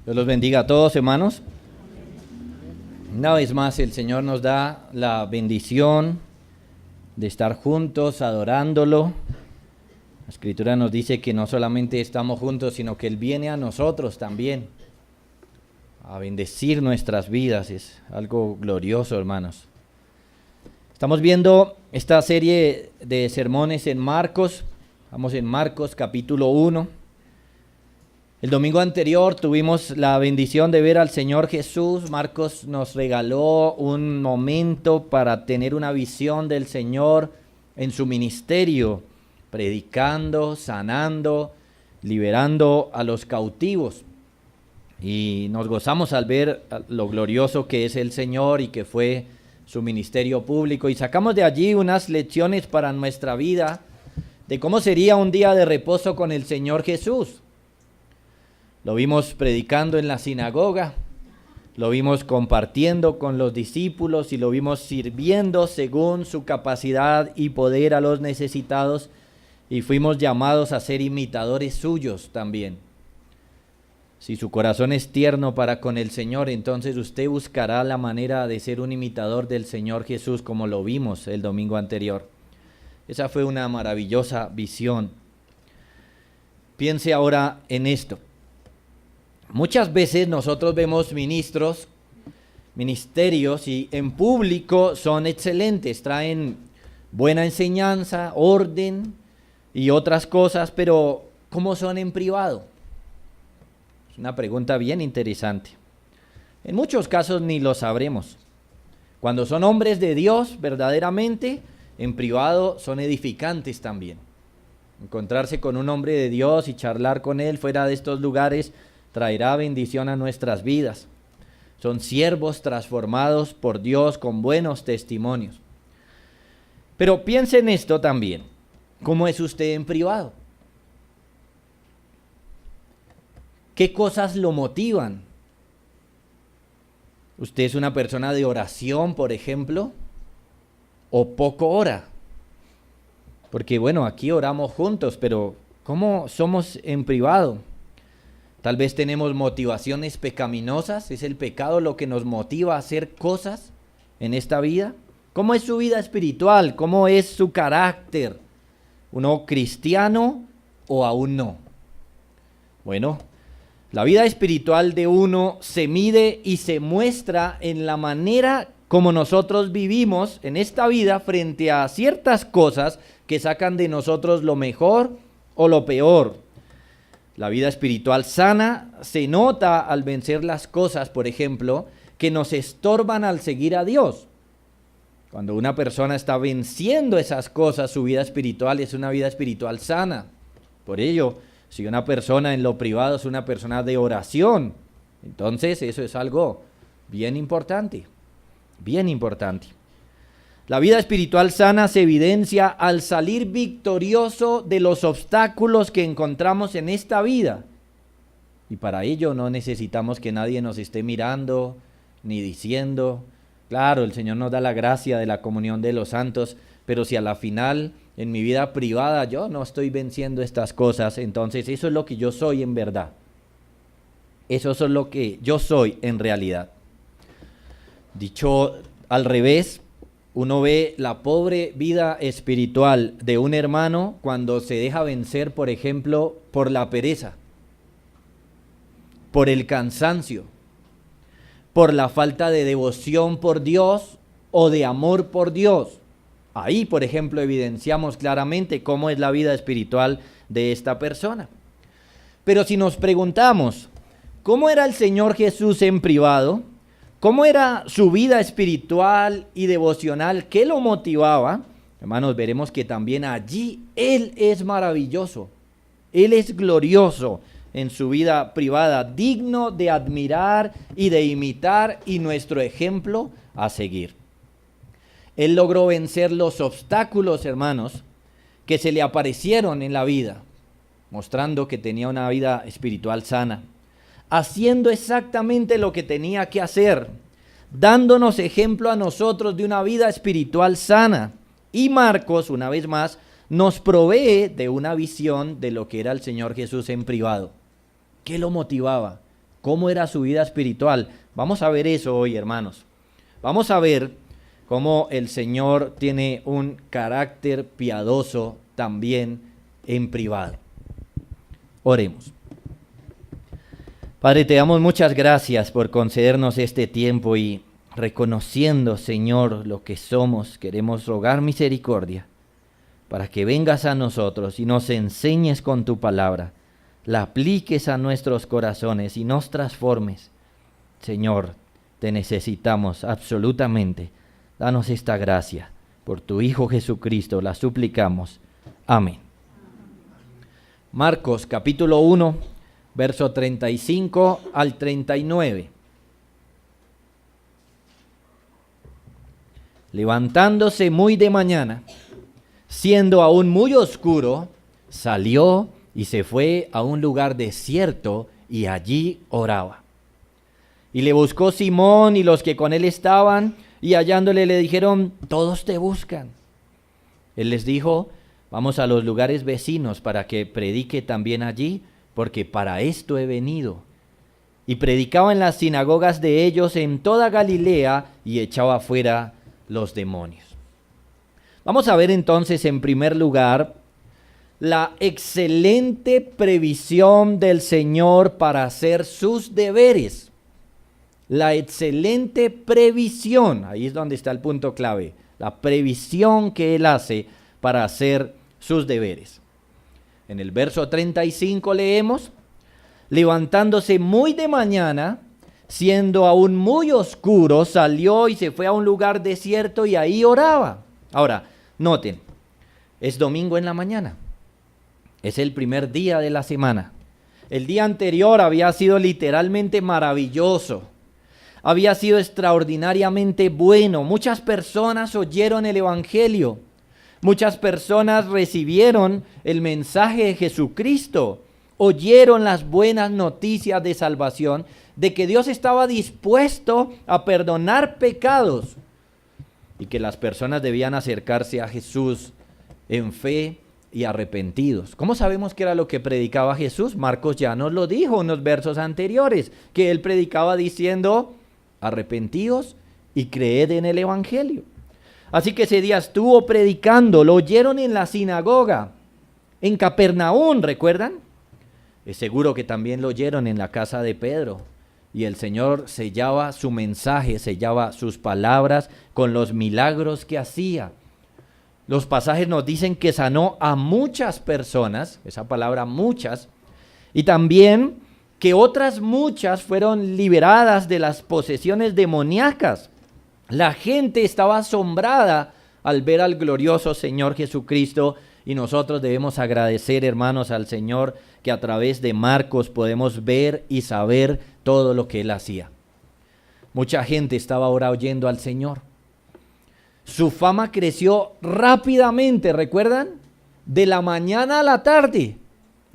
Dios los bendiga a todos, hermanos. Una vez más el Señor nos da la bendición de estar juntos adorándolo. La Escritura nos dice que no solamente estamos juntos, sino que Él viene a nosotros también a bendecir nuestras vidas. Es algo glorioso, hermanos. Estamos viendo esta serie de sermones en Marcos. Vamos en Marcos capítulo 1. El domingo anterior tuvimos la bendición de ver al Señor Jesús. Marcos nos regaló un momento para tener una visión del Señor en su ministerio, predicando, sanando, liberando a los cautivos. Y nos gozamos al ver lo glorioso que es el Señor y que fue su ministerio público. Y sacamos de allí unas lecciones para nuestra vida de cómo sería un día de reposo con el Señor Jesús. Lo vimos predicando en la sinagoga, lo vimos compartiendo con los discípulos y lo vimos sirviendo según su capacidad y poder a los necesitados, y fuimos llamados a ser imitadores suyos también. Si su corazón es tierno para con el Señor, entonces usted buscará la manera de ser un imitador del Señor Jesús, como lo vimos el domingo anterior. Esa fue una maravillosa visión. Piense ahora en esto. Muchas veces nosotros vemos ministerios y en público son excelentes, traen buena enseñanza, orden y otras cosas, pero ¿cómo son en privado? Es una pregunta bien interesante. En muchos casos ni lo sabremos. Cuando son hombres de Dios verdaderamente, en privado son edificantes también. Encontrarse con un hombre de Dios y charlar con él fuera de estos lugares traerá bendición a nuestras vidas. Son siervos transformados por Dios con buenos testimonios. Pero piense en esto también. ¿Cómo es usted en privado? ¿Qué cosas lo motivan? ¿Usted es una persona de oración, por ejemplo? ¿O poco ora? Porque bueno, aquí oramos juntos, pero ¿cómo somos en privado? Tal vez tenemos motivaciones pecaminosas. ¿Es el pecado lo que nos motiva a hacer cosas en esta vida? ¿Cómo es su vida espiritual? ¿Cómo es su carácter? ¿Uno cristiano o aún no? Bueno, la vida espiritual de uno se mide y se muestra en la manera como nosotros vivimos en esta vida frente a ciertas cosas que sacan de nosotros lo mejor o lo peor. La vida espiritual sana se nota al vencer las cosas, por ejemplo, que nos estorban al seguir a Dios. Cuando una persona está venciendo esas cosas, su vida espiritual es una vida espiritual sana. Por ello, si una persona en lo privado es una persona de oración, entonces eso es algo bien importante, bien importante. La vida espiritual sana se evidencia al salir victorioso de los obstáculos que encontramos en esta vida. Y para ello no necesitamos que nadie nos esté mirando ni diciendo. Claro, el Señor nos da la gracia de la comunión de los santos, pero si a la final en mi vida privada yo no estoy venciendo estas cosas, entonces eso es lo que yo soy en verdad. Eso es lo que yo soy en realidad. Dicho al revés, uno ve la pobre vida espiritual de un hermano cuando se deja vencer, por ejemplo, por la pereza, por el cansancio, por la falta de devoción por Dios o de amor por Dios. Ahí, por ejemplo, evidenciamos claramente cómo es la vida espiritual de esta persona. Pero si nos preguntamos, ¿cómo era el Señor Jesús en privado? ¿Cómo era su vida espiritual y devocional? ¿Qué lo motivaba? Hermanos, veremos que también allí Él es maravilloso. Él es glorioso en su vida privada, digno de admirar y de imitar y nuestro ejemplo a seguir. Él logró vencer los obstáculos, hermanos, que se le aparecieron en la vida, mostrando que tenía una vida espiritual sana, haciendo exactamente lo que tenía que hacer, dándonos ejemplo a nosotros de una vida espiritual sana. Y Marcos, una vez más, nos provee de una visión de lo que era el Señor Jesús en privado. ¿Qué lo motivaba? ¿Cómo era su vida espiritual? Vamos a ver eso hoy, hermanos. Vamos a ver cómo el Señor tiene un carácter piadoso también en privado. Oremos. Padre, te damos muchas gracias por concedernos este tiempo y reconociendo, Señor, lo que somos, queremos rogar misericordia para que vengas a nosotros y nos enseñes con tu palabra, la apliques a nuestros corazones y nos transformes. Señor, te necesitamos absolutamente. Danos esta gracia. Por tu Hijo Jesucristo la suplicamos. Amén. Marcos capítulo 1, verso 35 al 39. Levantándose muy de mañana, siendo aún muy oscuro, salió y se fue a un lugar desierto y allí oraba. Y le buscó Simón y los que con él estaban, y hallándole le dijeron: todos te buscan. Él les dijo: vamos a los lugares vecinos para que predique también allí, porque para esto he venido. Y predicaba en las sinagogas de ellos en toda Galilea y echaba fuera los demonios. Vamos a ver entonces en primer lugar la excelente previsión del Señor para hacer sus deberes. La excelente previsión, ahí es donde está el punto clave, la previsión que Él hace para hacer sus deberes. En el verso 35 leemos: levantándose muy de mañana, siendo aún muy oscuro, salió y se fue a un lugar desierto y ahí oraba. Ahora, noten, es domingo en la mañana, es el primer día de la semana. El día anterior había sido literalmente maravilloso. Había sido extraordinariamente bueno. Muchas personas oyeron el Evangelio. Muchas personas recibieron el mensaje de Jesucristo. Oyeron las buenas noticias de salvación, de que Dios estaba dispuesto a perdonar pecados y que las personas debían acercarse a Jesús en fe y arrepentidos. ¿Cómo sabemos que era lo que predicaba Jesús? Marcos ya nos lo dijo en los versos anteriores, que él predicaba diciendo: arrepentíos y creed en el Evangelio. Así que ese día estuvo predicando, lo oyeron en la sinagoga, en Capernaum, ¿recuerdan? Es seguro que también lo oyeron en la casa de Pedro. Y el Señor sellaba su mensaje, sellaba sus palabras con los milagros que hacía. Los pasajes nos dicen que sanó a muchas personas, esa palabra muchas, y también que otras muchas fueron liberadas de las posesiones demoníacas. La gente estaba asombrada al ver al glorioso Señor Jesucristo, y nosotros debemos agradecer, hermanos, al Señor que a través de Marcos podemos ver y saber todo lo que Él hacía. Mucha gente estaba ahora oyendo al Señor. Su fama creció rápidamente, ¿recuerdan? De la mañana a la tarde.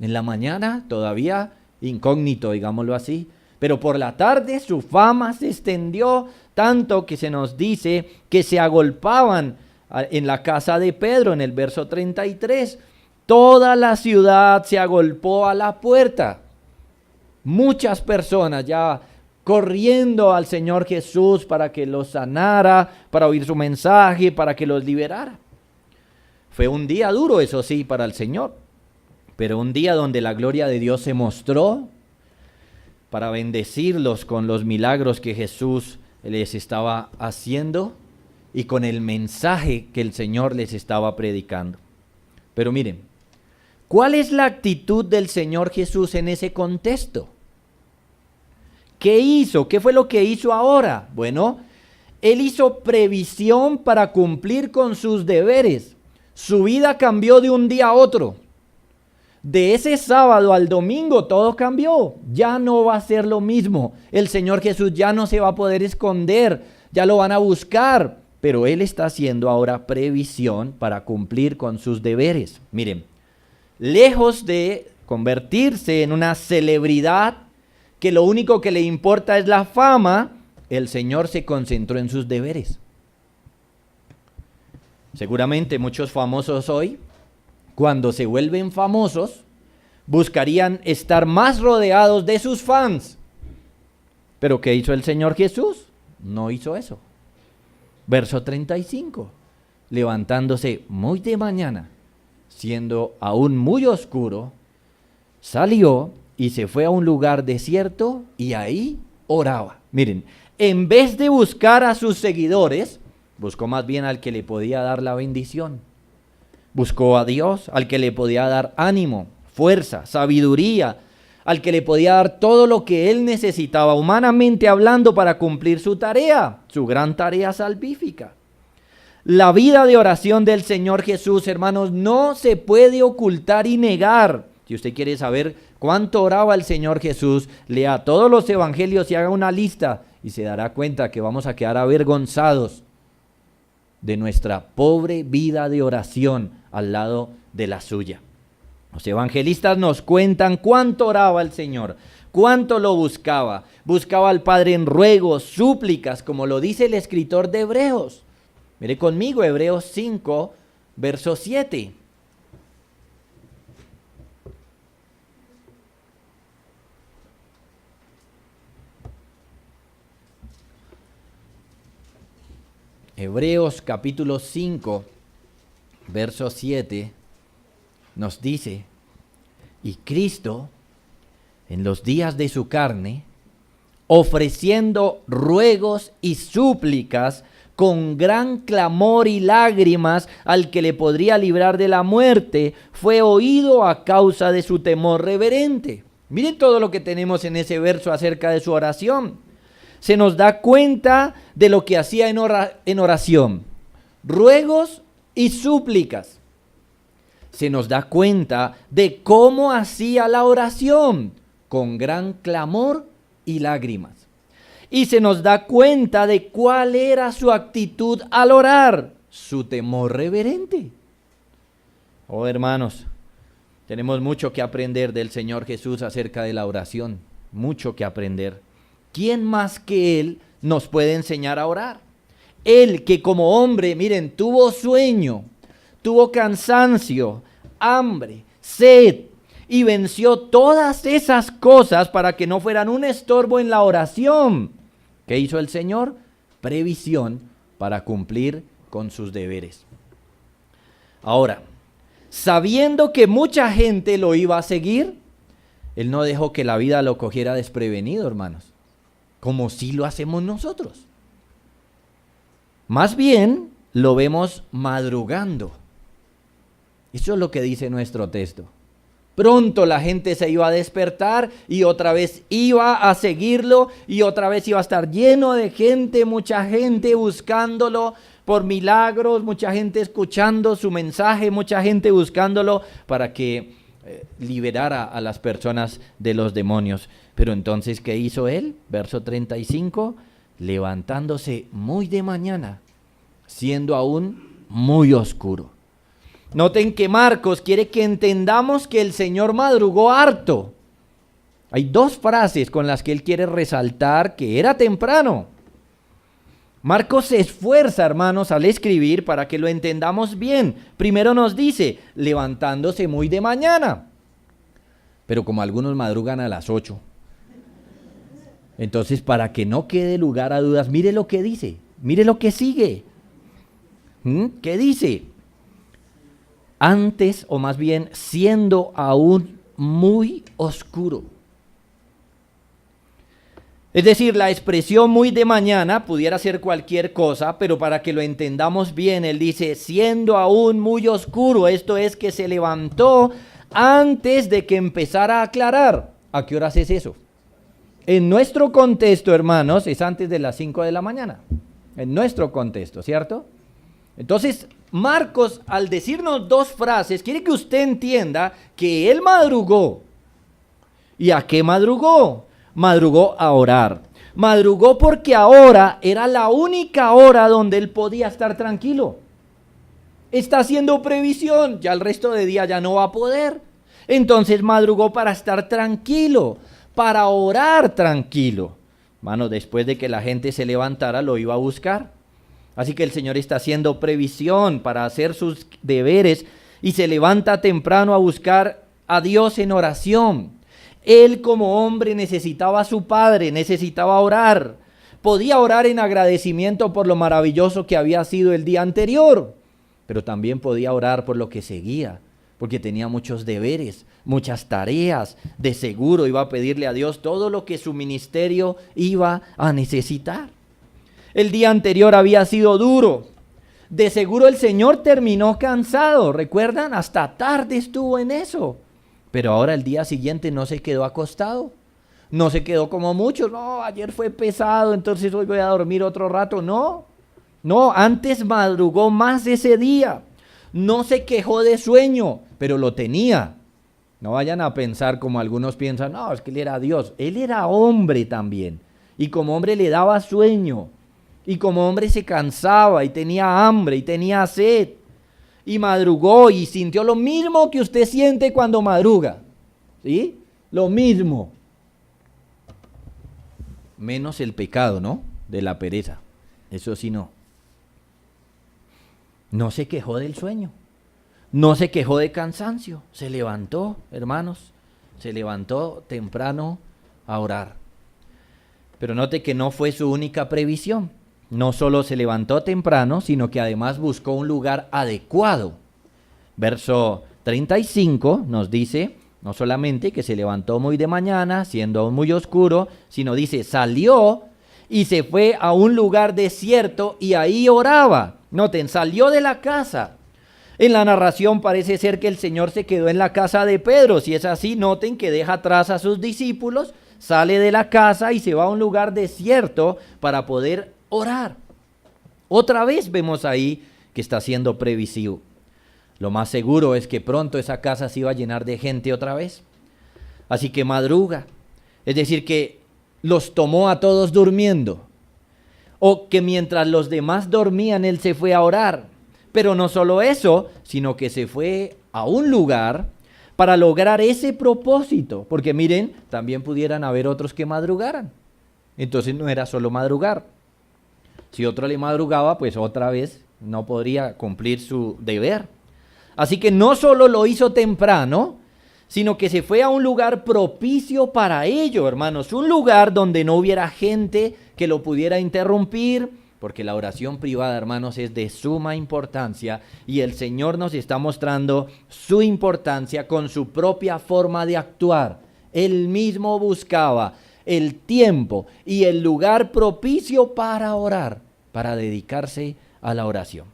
En la mañana todavía incógnito, digámoslo así, pero por la tarde su fama se extendió tanto que se nos dice que se agolpaban en la casa de Pedro, en el verso 33. Toda la ciudad se agolpó a la puerta. Muchas personas ya corriendo al Señor Jesús para que los sanara, para oír su mensaje, para que los liberara. Fue un día duro, eso sí, para el Señor, pero un día donde la gloria de Dios se mostró para bendecirlos con los milagros que Jesús les estaba haciendo y con el mensaje que el Señor les estaba predicando. Pero miren, ¿cuál es la actitud del Señor Jesús en ese contexto? ¿Qué hizo? ¿Qué fue lo que hizo ahora? Bueno, Él hizo previsión para cumplir con sus deberes. Su vida cambió de un día a otro. De ese sábado al domingo todo cambió. Ya no va a ser lo mismo. El Señor Jesús ya no se va a poder esconder. Ya lo van a buscar. Pero Él está haciendo ahora previsión para cumplir con sus deberes. Miren, lejos de convertirse en una celebridad que lo único que le importa es la fama, el Señor se concentró en sus deberes. Seguramente muchos famosos hoy, cuando se vuelven famosos, buscarían estar más rodeados de sus fans. Pero ¿qué hizo el Señor Jesús? No hizo eso. Verso 35. Levantándose muy de mañana, siendo aún muy oscuro, salió y se fue a un lugar desierto y ahí oraba. Miren, en vez de buscar a sus seguidores, buscó más bien al que le podía dar la bendición. Buscó a Dios, al que le podía dar ánimo, fuerza, sabiduría, al que le podía dar todo lo que él necesitaba humanamente hablando para cumplir su tarea, su gran tarea salvífica. La vida de oración del Señor Jesús, hermanos, no se puede ocultar y negar. Si usted quiere saber cuánto oraba el Señor Jesús, lea todos los evangelios y haga una lista y se dará cuenta que vamos a quedar avergonzados de nuestra pobre vida de oración al lado de la suya. Los evangelistas nos cuentan cuánto oraba el Señor, cuánto lo buscaba. Buscaba al Padre en ruegos, súplicas, como lo dice el escritor de Hebreos. Mire conmigo, Hebreos 5, verso 7. Hebreos capítulo 5, verso 7, nos dice, y Cristo, en los días de su carne, ofreciendo ruegos y súplicas con gran clamor y lágrimas al que le podría librar de la muerte, fue oído a causa de su temor reverente. Miren todo lo que tenemos en ese verso acerca de su oración. Se nos da cuenta de lo que hacía en oración, ruegos y súplicas. Se nos da cuenta de cómo hacía la oración, con gran clamor y lágrimas. Y se nos da cuenta de cuál era su actitud al orar, su temor reverente. Oh, hermanos, tenemos mucho que aprender del Señor Jesús acerca de la oración, mucho que aprender. ¿Quién más que Él nos puede enseñar a orar? Él que como hombre, miren, tuvo sueño, tuvo cansancio, hambre, sed, y venció todas esas cosas para que no fueran un estorbo en la oración. ¿Qué hizo el Señor? Previsión para cumplir con sus deberes. Ahora, sabiendo que mucha gente lo iba a seguir, Él no dejó que la vida lo cogiera desprevenido, hermanos, como si lo hacemos nosotros. Más bien, lo vemos madrugando. Eso es lo que dice nuestro texto. Pronto la gente se iba a despertar y otra vez iba a seguirlo y otra vez iba a estar lleno de gente, mucha gente buscándolo por milagros, mucha gente escuchando su mensaje, mucha gente buscándolo para que liberara a las personas de los demonios. Pero entonces, ¿qué hizo él? Verso 35, levantándose muy de mañana, siendo aún muy oscuro. Noten que Marcos quiere que entendamos que el Señor madrugó harto. Hay dos frases con las que él quiere resaltar que era temprano. Marcos se esfuerza, hermanos, al escribir para que lo entendamos bien. Primero nos dice, levantándose muy de mañana. Pero como algunos madrugan a las 8. Entonces, para que no quede lugar a dudas, mire lo que dice. Mire lo que sigue. ¿Qué dice? Antes, o más bien, siendo aún muy oscuro. Es decir, la expresión muy de mañana pudiera ser cualquier cosa, pero para que lo entendamos bien, él dice, siendo aún muy oscuro, esto es que se levantó antes de que empezara a aclarar. ¿A qué horas es eso? En nuestro contexto, hermanos, es antes de las 5 de la mañana. En nuestro contexto, ¿cierto? Entonces, Marcos, al decirnos dos frases, quiere que usted entienda que él madrugó. ¿Y a qué madrugó? Madrugó a orar. Madrugó porque ahora era la única hora donde él podía estar tranquilo. Está haciendo previsión, ya el resto de día ya no va a poder. Entonces madrugó para estar tranquilo, para orar tranquilo. Hermano, después de que la gente se levantara, lo iba a buscar. Así que el Señor está haciendo previsión para hacer sus deberes y se levanta temprano a buscar a Dios en oración. Él como hombre necesitaba a su Padre, necesitaba orar. Podía orar en agradecimiento por lo maravilloso que había sido el día anterior, pero también podía orar por lo que seguía, porque tenía muchos deberes, muchas tareas. De seguro iba a pedirle a Dios todo lo que su ministerio iba a necesitar. El día anterior había sido duro. De seguro el Señor terminó cansado. ¿Recuerdan? Hasta tarde estuvo en eso. Pero ahora el día siguiente no se quedó acostado. No se quedó como muchos. No, ayer fue pesado, entonces hoy voy a dormir otro rato. No, antes madrugó más ese día. No se quejó de sueño, pero lo tenía. No vayan a pensar como algunos piensan, no, es que él era Dios. Él era hombre también. Y como hombre le daba sueño. Y como hombre se cansaba y tenía hambre y tenía sed. Y madrugó y sintió lo mismo que usted siente cuando madruga. ¿Sí? Lo mismo. Menos el pecado, ¿no? De la pereza. Eso sí no. No se quejó del sueño. No se quejó de cansancio. Se levantó, hermanos. Se levantó temprano a orar. Pero note que no fue su única previsión. No solo se levantó temprano, sino que además buscó un lugar adecuado. Verso 35 nos dice, no solamente que se levantó muy de mañana, siendo aún muy oscuro, sino dice, salió y se fue a un lugar desierto y ahí oraba. Noten, salió de la casa. En la narración parece ser que el Señor se quedó en la casa de Pedro. Si es así, noten que deja atrás a sus discípulos, sale de la casa y se va a un lugar desierto para poder orar. Otra vez vemos ahí que está siendo previsivo. Lo más seguro es que pronto esa casa se iba a llenar de gente otra vez. Así que madruga. Es decir, que los tomó a todos durmiendo. O que mientras los demás dormían, él se fue a orar. Pero no solo eso, sino que se fue a un lugar para lograr ese propósito. Porque miren, también pudieran haber otros que madrugaran. Entonces no era solo madrugar. Si otro le madrugaba, pues otra vez no podría cumplir su deber. Así que no solo lo hizo temprano, sino que se fue a un lugar propicio para ello, hermanos. Un lugar donde no hubiera gente que lo pudiera interrumpir, porque la oración privada, hermanos, es de suma importancia y el Señor nos está mostrando su importancia con su propia forma de actuar. Él mismo buscaba el tiempo y el lugar propicio para orar, para dedicarse a la oración.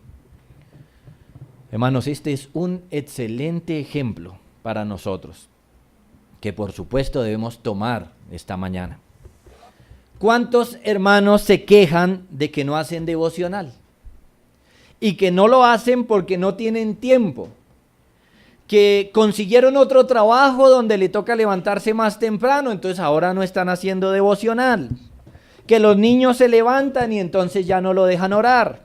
Hermanos, este es un excelente ejemplo para nosotros, que por supuesto debemos tomar esta mañana. ¿Cuántos hermanos se quejan de que no hacen devocional? Y que no lo hacen porque no tienen tiempo. Que consiguieron otro trabajo donde le toca levantarse más temprano, entonces ahora no están haciendo devocional. Que los niños se levantan y entonces ya no lo dejan orar.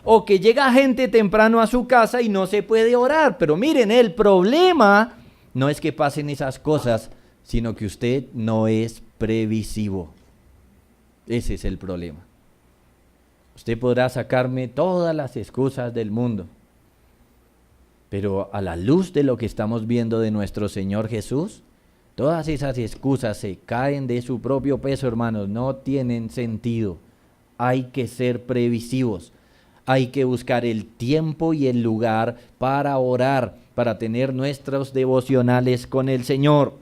O que llega gente temprano a su casa y no se puede orar. Pero miren, el problema no es que pasen esas cosas, sino que usted no es previsivo. Ese es el problema. Usted podrá sacarme todas las excusas del mundo, pero a la luz de lo que estamos viendo de nuestro Señor Jesús, todas esas excusas se caen de su propio peso, hermanos. No tienen sentido. Hay que ser previsivos. Hay que buscar el tiempo y el lugar para orar, para tener nuestros devocionales con el Señor.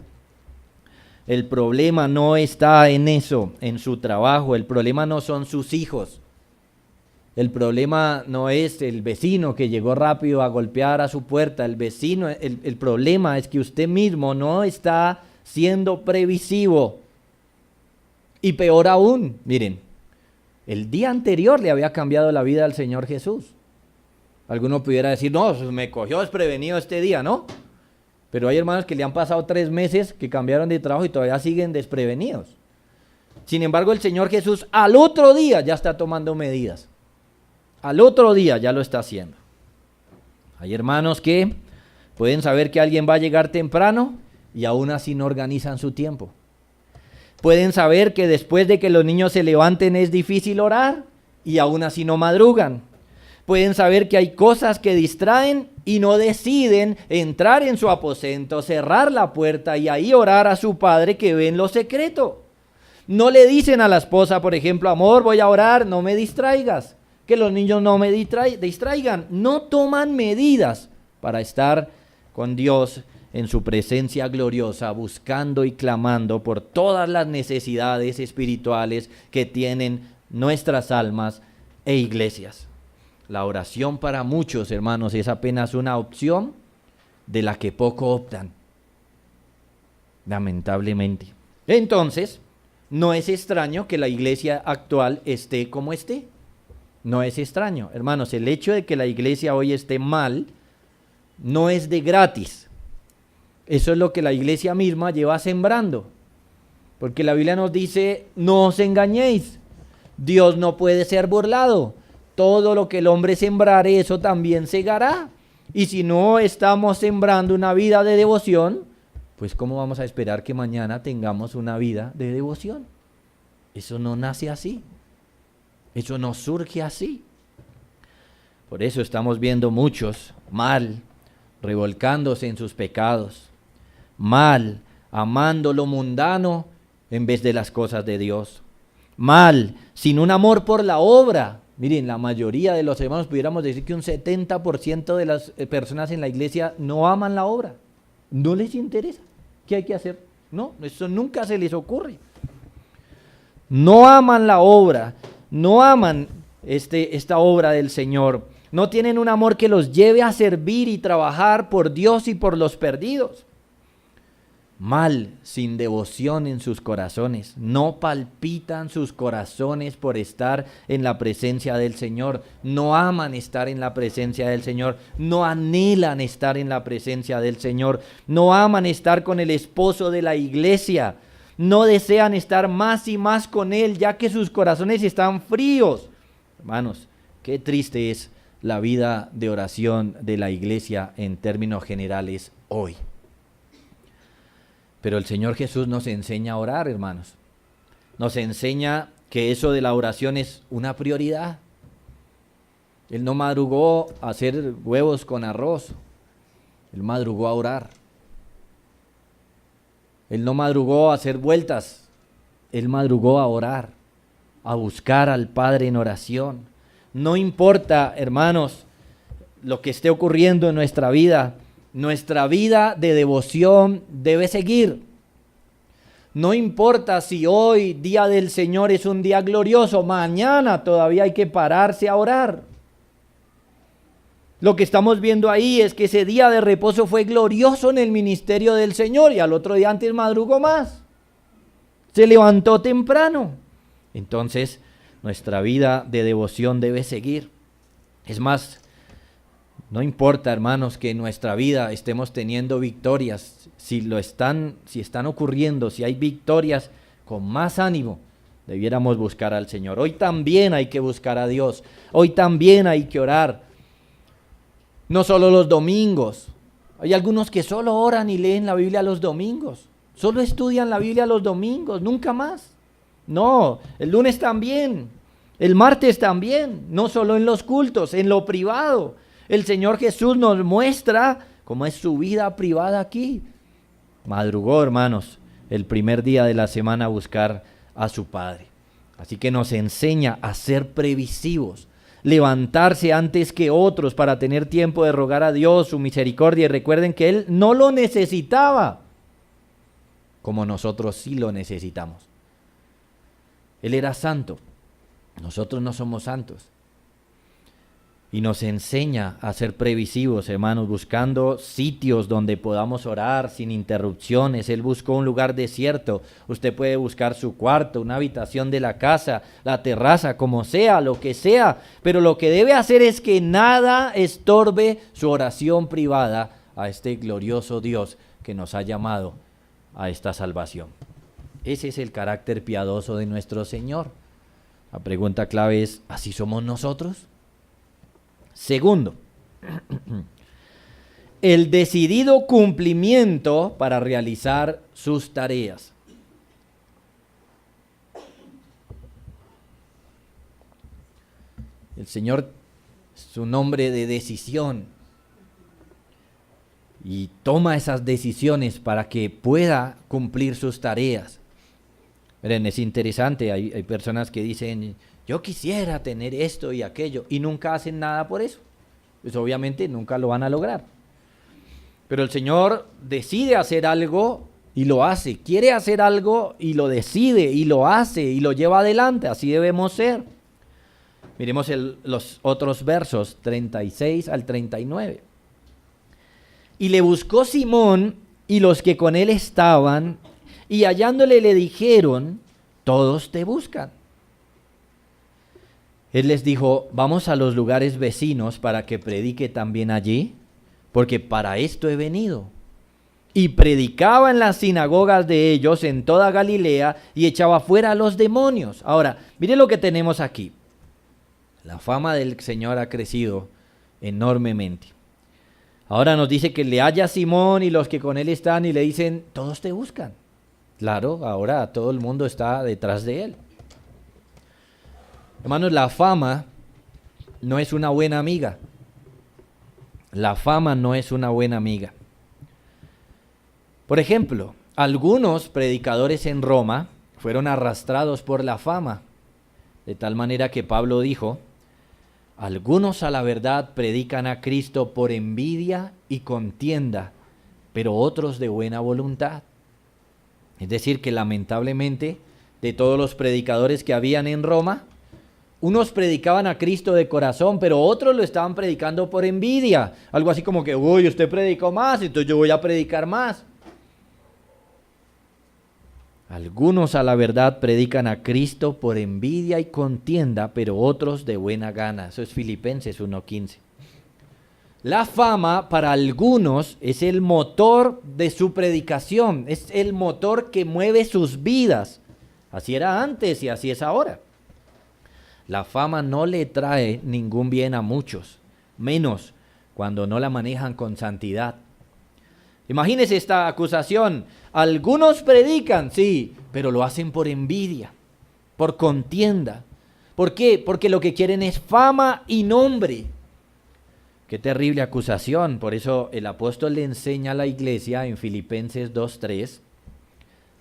El problema no está en eso, en su trabajo. El problema no son sus hijos. El problema no es el vecino que llegó rápido a golpear a su puerta. El problema es que usted mismo no está siendo previsivo. Y peor aún, miren, el día anterior le había cambiado la vida al Señor Jesús. Alguno pudiera decir, no, me cogió desprevenido este día, ¿no? Pero hay hermanos que le han pasado 3 meses que cambiaron de trabajo y todavía siguen desprevenidos. Sin embargo, el Señor Jesús al otro día ya está tomando medidas. Al otro día ya lo está haciendo. Hay hermanos que pueden saber que alguien va a llegar temprano y aún así no organizan su tiempo. Pueden saber que después de que los niños se levanten es difícil orar y aún así no madrugan. pueden saber que hay cosas que distraen y no deciden entrar en su aposento, cerrar la puerta y ahí orar a su Padre que ve en lo secreto. No le dicen a la esposa, por ejemplo, amor, voy a orar, no me distraigas, que los niños no me distraigan. No toman medidas para estar con Dios en su presencia gloriosa, buscando y clamando por todas las necesidades espirituales que tienen nuestras almas e iglesias. La oración para muchos, hermanos, es apenas una opción de la que poco optan, lamentablemente. Entonces, no es extraño que la iglesia actual esté como esté. No es extraño, hermanos, el hecho de que la iglesia hoy esté mal no es de gratis. Eso es lo que la iglesia misma lleva sembrando. Porque la Biblia nos dice, no os engañéis, Dios no puede ser burlado. Todo lo que el hombre sembrare, eso también segará. Y si no estamos sembrando una vida de devoción, pues ¿cómo vamos a esperar que mañana tengamos una vida de devoción? Eso no nace así. Eso no surge así. Por eso estamos viendo muchos mal, revolcándose en sus pecados, mal, amando lo mundano en vez de las cosas de Dios, mal, sin un amor por la obra. Miren, la mayoría de los hermanos, pudiéramos decir que un 70% de las personas en la iglesia no aman la obra, no les interesa. ¿Qué hay que hacer? No, eso nunca se les ocurre. No aman la obra, no aman esta obra del Señor. No tienen un amor que los lleve a servir y trabajar por Dios y por los perdidos. Mal, sin devoción en sus corazones. No palpitan sus corazones por estar en la presencia del Señor. No aman estar en la presencia del Señor. No anhelan estar en la presencia del Señor. No aman estar con el esposo de la iglesia. No desean estar más y más con Él, ya que sus corazones están fríos. Hermanos, qué triste es la vida de oración de la iglesia en términos generales hoy. Pero el Señor Jesús nos enseña a orar, hermanos. Nos enseña que eso de la oración es una prioridad. Él no madrugó a hacer huevos con arroz. Él madrugó a orar. Él no madrugó a hacer vueltas. Él madrugó a orar, a buscar al Padre en oración. No importa, hermanos, lo que esté ocurriendo en nuestra vida de devoción debe seguir. No importa si hoy, día del Señor, es un día glorioso, mañana todavía hay que pararse a orar. Lo que estamos viendo ahí es que ese día de reposo fue glorioso en el ministerio del Señor y al otro día antes madrugó más. Se levantó temprano. Entonces, nuestra vida de devoción debe seguir. Es más, no importa, hermanos, que en nuestra vida estemos teniendo victorias. Si están ocurriendo, si hay victorias, con más ánimo debiéramos buscar al Señor. Hoy también hay que buscar a Dios. Hoy también hay que orar. No solo los domingos. Hay algunos que solo oran y leen la Biblia los domingos. Solo estudian la Biblia los domingos, nunca más. No, el lunes también. El martes también. No solo en los cultos, en lo privado. El Señor Jesús nos muestra cómo es su vida privada aquí. Madrugó, hermanos, el primer día de la semana a buscar a su Padre. Así que nos enseña a ser previsivos, levantarse antes que otros para tener tiempo de rogar a Dios su misericordia. Y recuerden que Él no lo necesitaba, como nosotros sí lo necesitamos. Él era santo, nosotros no somos santos. Y nos enseña a ser previsivos, hermanos, buscando sitios donde podamos orar sin interrupciones. Él buscó un lugar desierto. Usted puede buscar su cuarto, una habitación de la casa, la terraza, como sea, lo que sea. Pero lo que debe hacer es que nada estorbe su oración privada a este glorioso Dios que nos ha llamado a esta salvación. Ese es el carácter piadoso de nuestro Señor. La pregunta clave es, ¿así somos nosotros? Segundo, el decidido cumplimiento para realizar sus tareas. El Señor es un hombre de decisión y toma esas decisiones para que pueda cumplir sus tareas. Miren, es interesante, hay personas que dicen, yo quisiera tener esto y aquello, y nunca hacen nada por eso. Pues obviamente nunca lo van a lograr. Pero el Señor decide hacer algo y lo hace. Quiere hacer algo y lo decide y lo hace y lo lleva adelante. Así debemos ser. Miremos los otros versos, 36 al 39. Y le buscó Simón y los que con él estaban, y hallándole le dijeron, todos te buscan. Él les dijo, vamos a los lugares vecinos para que predique también allí, porque para esto he venido. Y predicaba en las sinagogas de ellos en toda Galilea y echaba fuera a los demonios. Ahora, mire lo que tenemos aquí. La fama del Señor ha crecido enormemente. Ahora nos dice que le halla a Simón y los que con él están y le dicen, todos te buscan. Claro, ahora todo el mundo está detrás de él. Hermanos, la fama no es una buena amiga. La fama no es una buena amiga. Por ejemplo, algunos predicadores en Roma fueron arrastrados por la fama, de tal manera que Pablo dijo, algunos a la verdad predican a Cristo por envidia y contienda, pero otros de buena voluntad. Es decir, que lamentablemente, de todos los predicadores que habían en Roma, unos predicaban a Cristo de corazón, pero otros lo estaban predicando por envidia. Algo así como que, uy, usted predicó más, entonces yo voy a predicar más. Algunos a la verdad predican a Cristo por envidia y contienda, pero otros de buena gana. Eso es Filipenses 1:15. La fama para algunos es el motor de su predicación, es el motor que mueve sus vidas. Así era antes y así es ahora. La fama no le trae ningún bien a muchos, menos cuando no la manejan con santidad. Imagínese esta acusación. Algunos predican, sí, pero lo hacen por envidia, por contienda. ¿Por qué? Porque lo que quieren es fama y nombre. Qué terrible acusación. Por eso el apóstol le enseña a la iglesia en Filipenses 2:3,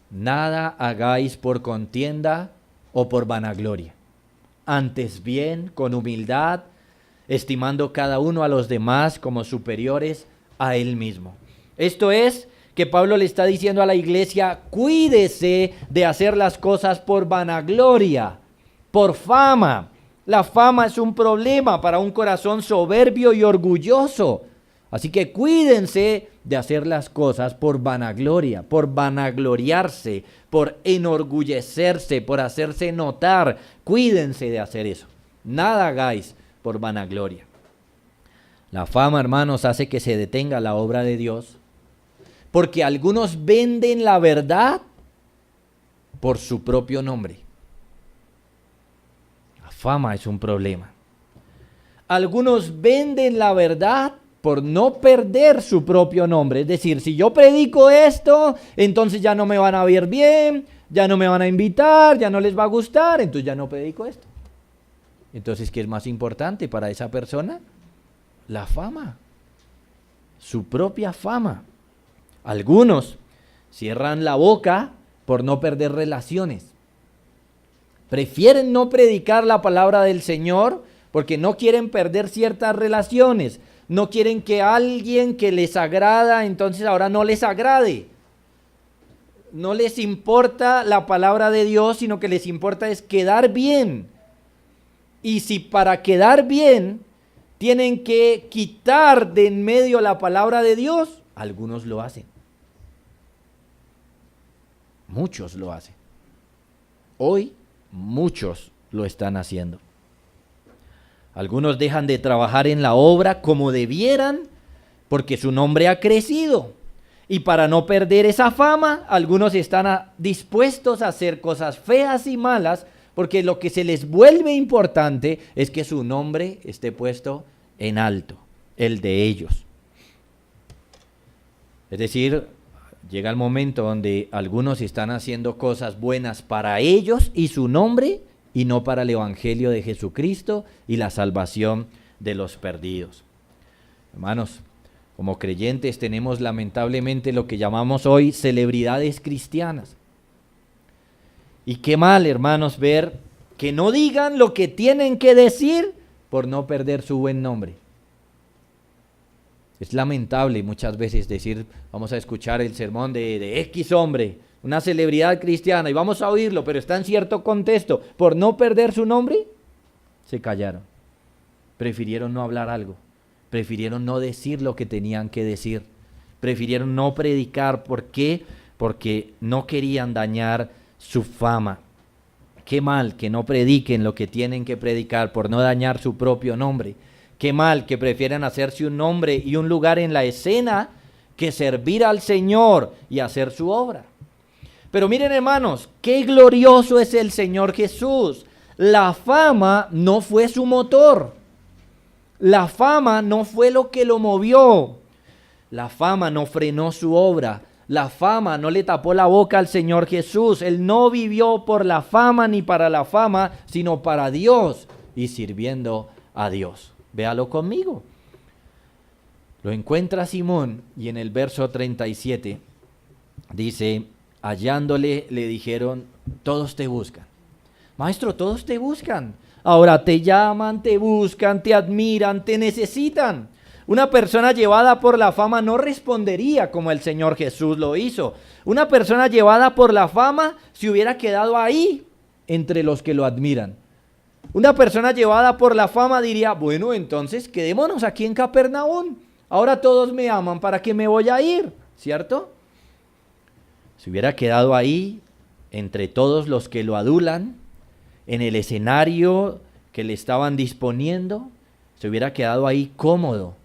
nada hagáis por contienda o por vanagloria. Antes bien, con humildad, estimando cada uno a los demás como superiores a él mismo. Esto es que Pablo le está diciendo a la iglesia, cuídese de hacer las cosas por vanagloria, por fama. La fama es un problema para un corazón soberbio y orgulloso. Así que cuídense de hacer las cosas por vanagloria, por vanagloriarse, por enorgullecerse, por hacerse notar. Cuídense de hacer eso. Nada hagáis por vanagloria. La fama, hermanos, hace que se detenga la obra de Dios, porque algunos venden la verdad por su propio nombre. La fama es un problema. Algunos venden la verdad por no perder su propio nombre. Es decir, si yo predico esto, entonces ya no me van a ver bien, ya no me van a invitar, ya no les va a gustar, entonces ya no predico esto. Entonces, ¿qué es más importante para esa persona? La fama, su propia fama. Algunos cierran la boca por no perder relaciones. Prefieren no predicar la palabra del Señor porque no quieren perder ciertas relaciones. No quieren que alguien que les agrada, entonces ahora no les agrade. No les importa la palabra de Dios, sino que les importa es quedar bien. Y si para quedar bien tienen que quitar de en medio la palabra de Dios, algunos lo hacen. Muchos lo hacen. Hoy muchos lo están haciendo. Algunos dejan de trabajar en la obra como debieran porque su nombre ha crecido. Y para no perder esa fama, algunos están dispuestos a hacer cosas feas y malas porque lo que se les vuelve importante es que su nombre esté puesto en alto, el de ellos. Es decir, llega el momento donde algunos están haciendo cosas buenas para ellos y su nombre y no para el evangelio de Jesucristo y la salvación de los perdidos. Hermanos, como creyentes tenemos lamentablemente lo que llamamos hoy celebridades cristianas. Y qué mal, hermanos, ver que no digan lo que tienen que decir por no perder su buen nombre. Es lamentable muchas veces decir, vamos a escuchar el sermón de X hombre, una celebridad cristiana, y vamos a oírlo, pero está en cierto contexto. Por no perder su nombre, se callaron. Prefirieron no hablar algo. Prefirieron no decir lo que tenían que decir. Prefirieron no predicar. ¿Por qué? Porque no querían dañar su fama. Qué mal que no prediquen lo que tienen que predicar por no dañar su propio nombre. Qué mal que prefieran hacerse un nombre y un lugar en la escena que servir al Señor y hacer su obra. Pero miren, hermanos, qué glorioso es el Señor Jesús. La fama no fue su motor. La fama no fue lo que lo movió. La fama no frenó su obra. La fama no le tapó la boca al Señor Jesús. Él no vivió por la fama ni para la fama, sino para Dios y sirviendo a Dios. Véalo conmigo. Lo encuentra Simón y en el verso 37 dice, hallándole le dijeron, todos te buscan. Maestro, todos te buscan. Ahora te llaman, te buscan, te admiran, te necesitan. Una persona llevada por la fama no respondería como el Señor Jesús lo hizo. Una persona llevada por la fama se hubiera quedado ahí entre los que lo admiran. Una persona llevada por la fama diría, bueno, entonces quedémonos aquí en Capernaum. Ahora todos me aman, ¿para qué me voy a ir? ¿Cierto? Se hubiera quedado ahí entre todos los que lo adulan, en el escenario que le estaban disponiendo, se hubiera quedado ahí cómodo.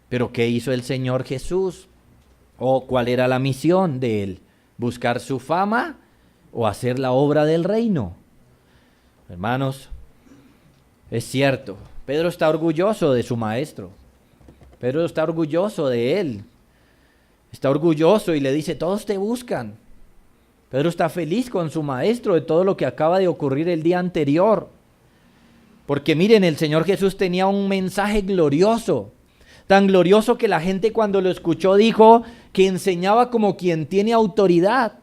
Pero ¿qué hizo el Señor Jesús? ¿O cuál era la misión de él? ¿Buscar su fama o hacer la obra del reino? Hermanos, es cierto, Pedro está orgulloso de su maestro. Pedro está orgulloso de él. Está orgulloso y le dice, todos te buscan. Pedro está feliz con su maestro de todo lo que acaba de ocurrir el día anterior. Porque miren, el Señor Jesús tenía un mensaje glorioso. Tan glorioso que la gente cuando lo escuchó dijo que enseñaba como quien tiene autoridad.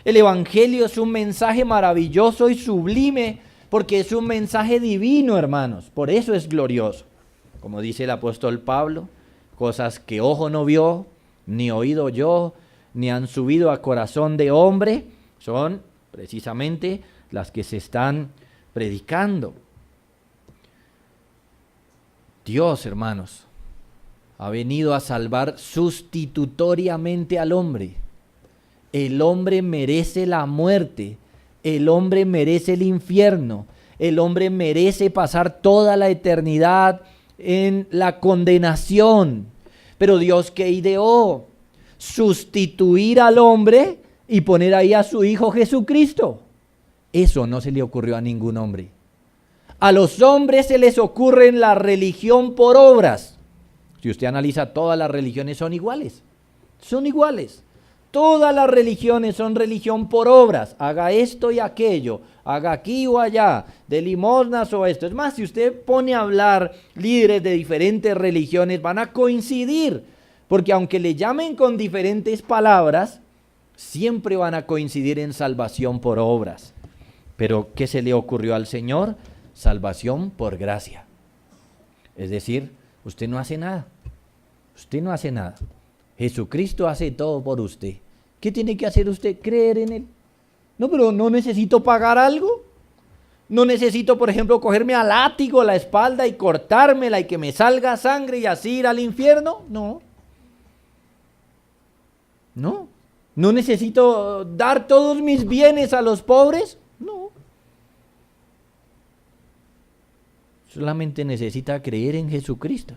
El Evangelio es un mensaje maravilloso y sublime porque es un mensaje divino, hermanos. Por eso es glorioso. Como dice el apóstol Pablo, cosas que ojo no vio, ni oído oyó, ni han subido a corazón de hombre, son precisamente las que se están predicando. Dios, hermanos, ha venido a salvar sustitutoriamente al hombre. El hombre merece la muerte, el hombre merece el infierno, el hombre merece pasar toda la eternidad en la condenación. Pero Dios, ¿qué ideó? Sustituir al hombre y poner ahí a su Hijo Jesucristo. Eso no se le ocurrió a ningún hombre. A los hombres se les ocurre la religión por obras. Si usted analiza, todas las religiones son iguales. Son iguales. Todas las religiones son religión por obras. Haga esto y aquello. Haga aquí o allá. De limosnas o esto. Es más, si usted pone a hablar líderes de diferentes religiones, van a coincidir. Porque aunque le llamen con diferentes palabras, siempre van a coincidir en salvación por obras. Pero ¿qué se le ocurrió al Señor? Salvación por gracia. Es decir, usted no hace nada. Usted no hace nada. Jesucristo hace todo por usted. ¿Qué tiene que hacer usted? Creer en Él. No, pero no necesito pagar algo. No necesito, por ejemplo, cogerme a látigo la espalda y cortármela y que me salga sangre y así ir al infierno. No. No. ¿No necesito dar todos mis bienes a los pobres? No. Solamente necesita creer en Jesucristo.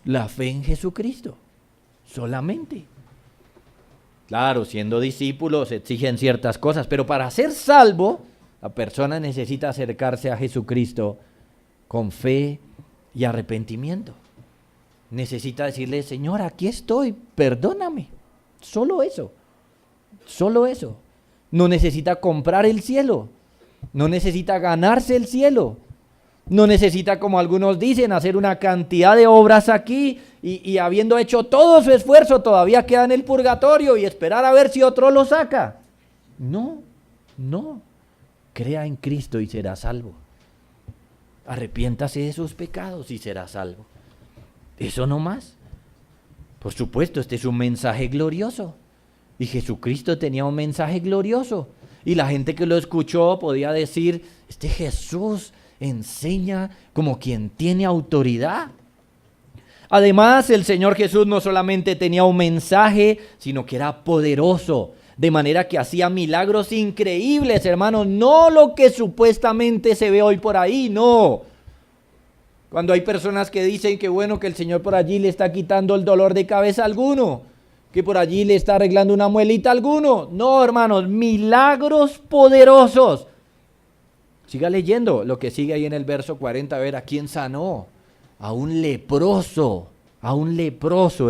La fe en Jesucristo. Solamente. Claro, siendo discípulos exigen ciertas cosas, pero para ser salvo, la persona necesita acercarse a Jesucristo con fe y arrepentimiento. Necesita decirle, Señor, aquí estoy, perdóname. Solo eso. Solo eso. No necesita comprar el cielo. No necesita ganarse el cielo. No necesita, como algunos dicen, hacer una cantidad de obras aquí y habiendo hecho todo su esfuerzo todavía queda en el purgatorio y esperar a ver si otro lo saca. No, no. Crea en Cristo y será salvo. Arrepiéntase de sus pecados y será salvo. Eso no más. Por supuesto, este es un mensaje glorioso. Y Jesucristo tenía un mensaje glorioso. Y la gente que lo escuchó podía decir, este Jesús enseña como quien tiene autoridad. Además, el Señor Jesús no solamente tenía un mensaje, sino que era poderoso. De manera que hacía milagros increíbles, hermanos. No lo que supuestamente se ve hoy por ahí, no. Cuando hay personas que dicen que bueno, que el Señor por allí le está quitando el dolor de cabeza a alguno, que por allí le está arreglando una muelita a alguno. No, hermanos, milagros poderosos. Siga leyendo lo que sigue ahí en el verso 40, a ver a quién sanó. A un leproso,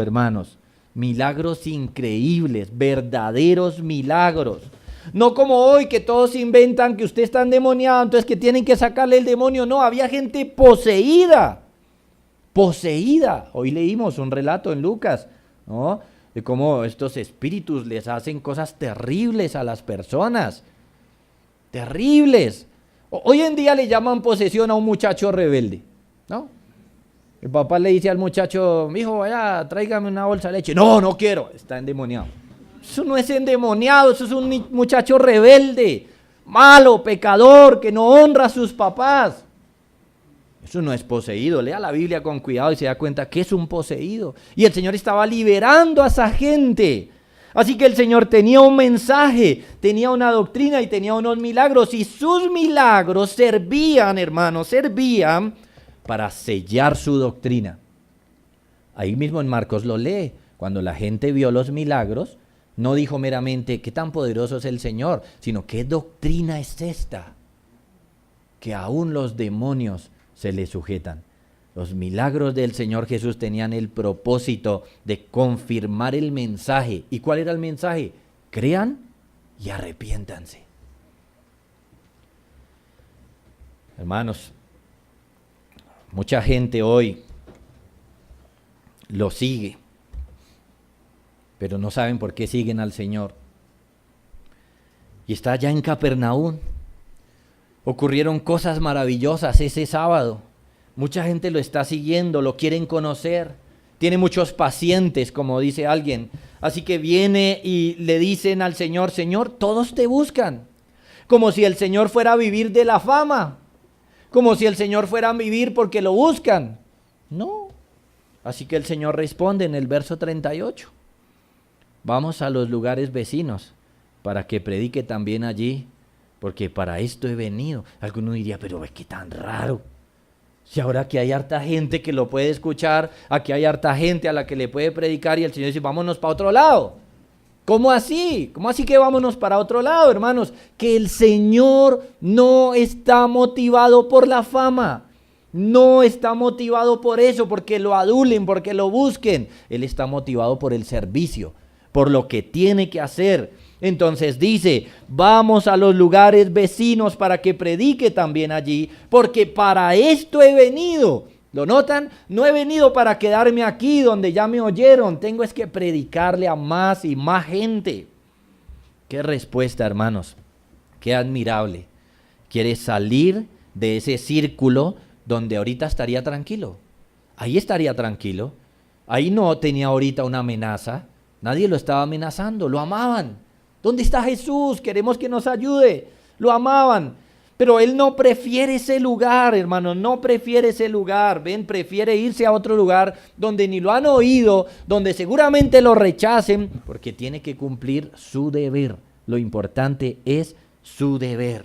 hermanos. Milagros increíbles, verdaderos milagros. No como hoy que todos inventan que usted está endemoniado, entonces que tienen que sacarle el demonio. No, había gente poseída. Hoy leímos un relato en Lucas, ¿no? De cómo estos espíritus les hacen cosas terribles a las personas. Terribles. Hoy en día le llaman posesión a un muchacho rebelde, ¿no? El papá le dice al muchacho, mijo, vaya, tráigame una bolsa de leche. No, no quiero, está endemoniado. Eso no es endemoniado, eso es un muchacho rebelde, malo, pecador, que no honra a sus papás. Eso no es poseído. Lea la Biblia con cuidado y se da cuenta que es un poseído. Y el Señor estaba liberando a esa gente. Así que el Señor tenía un mensaje, tenía una doctrina y tenía unos milagros. Y sus milagros servían, hermanos, servían para sellar su doctrina. Ahí mismo en Marcos lo lee. Cuando la gente vio los milagros, no dijo meramente qué tan poderoso es el Señor, sino qué doctrina es esta, que aún los demonios se le sujetan. Los milagros del Señor Jesús tenían el propósito de confirmar el mensaje. ¿Y cuál era el mensaje? Crean y arrepiéntanse. Hermanos, mucha gente hoy lo sigue, pero no saben por qué siguen al Señor. Y está allá en Capernaum. Ocurrieron cosas maravillosas ese sábado. Mucha gente lo está siguiendo, lo quieren conocer. Tiene muchos pacientes, como dice alguien. Así que viene y le dicen al Señor, Señor, todos te buscan. Como si el Señor fuera a vivir de la fama. Como si el Señor fuera a vivir porque lo buscan. No. Así que el Señor responde en el verso 38. Vamos a los lugares vecinos para que predique también allí, porque para esto he venido. Alguno diría, pero es que tan raro. Si ahora que hay harta gente que lo puede escuchar, aquí hay harta gente a la que le puede predicar y el Señor dice, vámonos para otro lado. ¿Cómo así? ¿Cómo así que vámonos para otro lado, hermanos? Que el Señor no está motivado por la fama. No está motivado por eso, porque lo adulen, porque lo busquen. Él está motivado por el servicio, por lo que tiene que hacer. Entonces dice, vamos a los lugares vecinos para que predique también allí, porque para esto he venido. ¿Lo notan? No he venido para quedarme aquí donde ya me oyeron. Tengo es que predicarle a más y más gente. Qué respuesta, hermanos. Qué admirable. Quiere salir de ese círculo donde ahorita estaría tranquilo. Ahí estaría tranquilo. Ahí no tenía ahorita una amenaza. Nadie lo estaba amenazando. Lo amaban. ¿Dónde está Jesús? Queremos que nos ayude. Lo amaban. Pero él no prefiere ese lugar, hermano. No prefiere ese lugar. Ven, prefiere irse a otro lugar donde ni lo han oído, donde seguramente lo rechacen, porque tiene que cumplir su deber. Lo importante es su deber.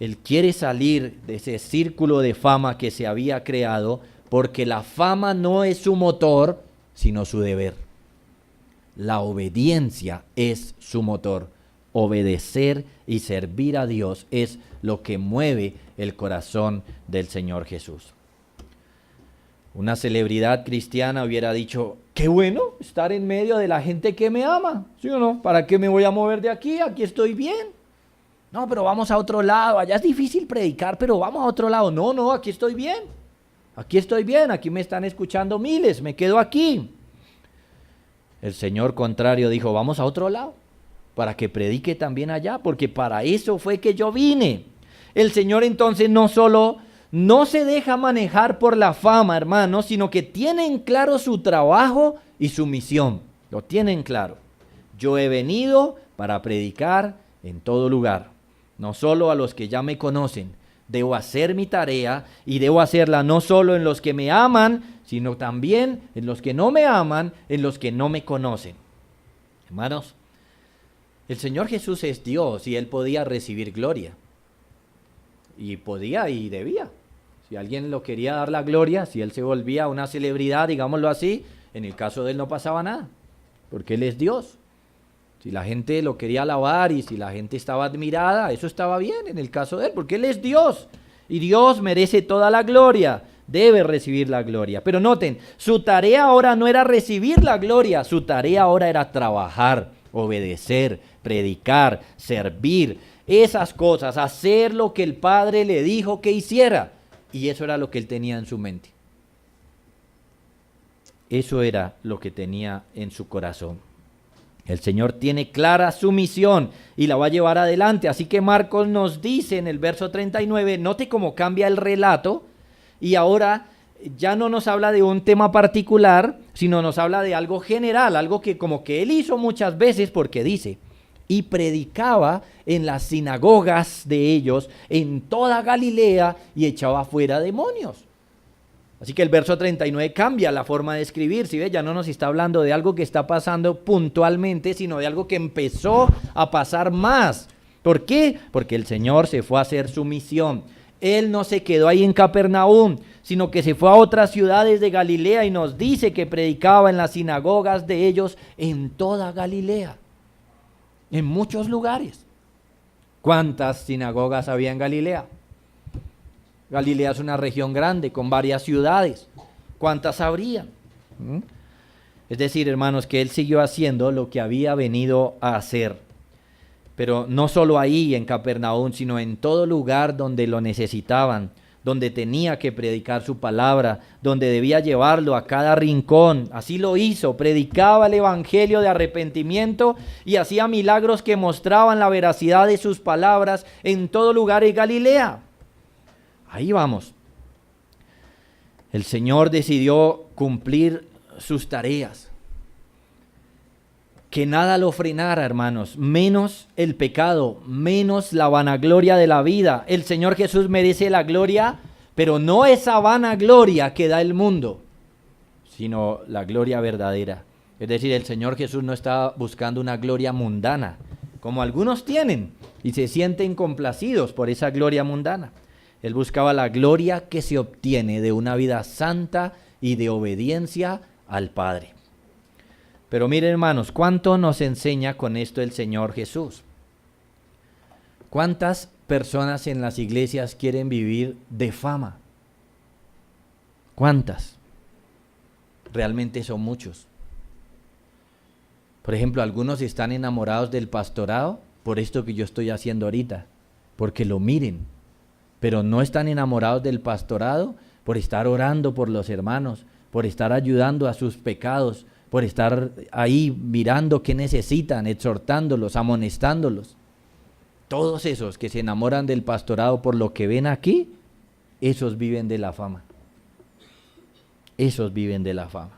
Él quiere salir de ese círculo de fama que se había creado, porque la fama no es su motor, sino su deber. La obediencia es su motor. Obedecer y servir a Dios es lo que mueve el corazón del Señor Jesús. Una celebridad cristiana hubiera dicho, qué bueno estar en medio de la gente que me ama, ¿sí o no? ¿Para qué me voy a mover de aquí? Aquí estoy bien. No, pero vamos a otro lado, allá es difícil predicar, pero vamos a otro lado. No, no, aquí estoy bien, aquí me están escuchando miles, me quedo aquí. El Señor contrario dijo, vamos a otro lado, para que predique también allá, porque para eso fue que yo vine. El Señor entonces no solo no se deja manejar por la fama, hermanos, sino que tiene en claro su trabajo y su misión. Lo tienen claro. Yo he venido para predicar en todo lugar, no solo a los que ya me conocen. Debo hacer mi tarea y debo hacerla no solo en los que me aman, sino también en los que no me aman, en los que no me conocen. Hermanos, el Señor Jesús es Dios y Él podía recibir gloria. Y podía y debía. Si alguien lo quería dar la gloria, si Él se volvía una celebridad, digámoslo así, en el caso de Él no pasaba nada, porque Él es Dios. Si la gente lo quería alabar y si la gente estaba admirada, eso estaba bien en el caso de Él, porque Él es Dios. Y Dios merece toda la gloria, debe recibir la gloria. Pero noten, su tarea ahora no era recibir la gloria, su tarea ahora era trabajar, obedecer, predicar, servir, esas cosas, hacer lo que el Padre le dijo que hiciera. Y eso era lo que Él tenía en su mente. Eso era lo que tenía en su corazón. El Señor tiene clara su misión y la va a llevar adelante. Así que Marcos nos dice en el verso 39, note cómo cambia el relato y ahora ya no nos habla de un tema particular, sino nos habla de algo general, algo que como que Él hizo muchas veces porque dice, y predicaba en las sinagogas de ellos en toda Galilea y echaba fuera demonios. Así que el verso 39 cambia la forma de escribir, ¿sí ve? Ya no nos está hablando de algo que está pasando puntualmente, sino de algo que empezó a pasar más. ¿Por qué? Porque el Señor se fue a hacer su misión. Él no se quedó ahí en Capernaum, sino que se fue a otras ciudades de Galilea y nos dice que predicaba en las sinagogas de ellos en toda Galilea, en muchos lugares. ¿Cuántas sinagogas había en Galilea? Galilea es una región grande con varias ciudades. ¿Cuántas habría? Es decir, hermanos, que Él siguió haciendo lo que había venido a hacer. Pero no solo ahí en Capernaum, sino en todo lugar donde lo necesitaban, donde tenía que predicar su palabra, donde debía llevarlo a cada rincón. Así lo hizo, predicaba el evangelio de arrepentimiento y hacía milagros que mostraban la veracidad de sus palabras en todo lugar en Galilea. Ahí vamos. El Señor decidió cumplir sus tareas. Que nada lo frenara, hermanos, menos el pecado, menos la vanagloria de la vida. El Señor Jesús merece la gloria, pero no esa vanagloria que da el mundo, sino la gloria verdadera. Es decir, el Señor Jesús no está buscando una gloria mundana, como algunos tienen, y se sienten complacidos por esa gloria mundana. Él buscaba la gloria que se obtiene de una vida santa y de obediencia al Padre. Pero miren, hermanos, ¿cuánto nos enseña con esto el Señor Jesús? ¿Cuántas personas en las iglesias quieren vivir de fama? ¿Cuántas? Realmente son muchos. Por ejemplo, algunos están enamorados del pastorado por esto que yo estoy haciendo ahorita, porque lo miren. Pero no están enamorados del pastorado por estar orando por los hermanos, por estar ayudando a sus pecados, por estar ahí mirando qué necesitan, exhortándolos, amonestándolos. Todos esos que se enamoran del pastorado por lo que ven aquí, esos viven de la fama. Esos viven de la fama.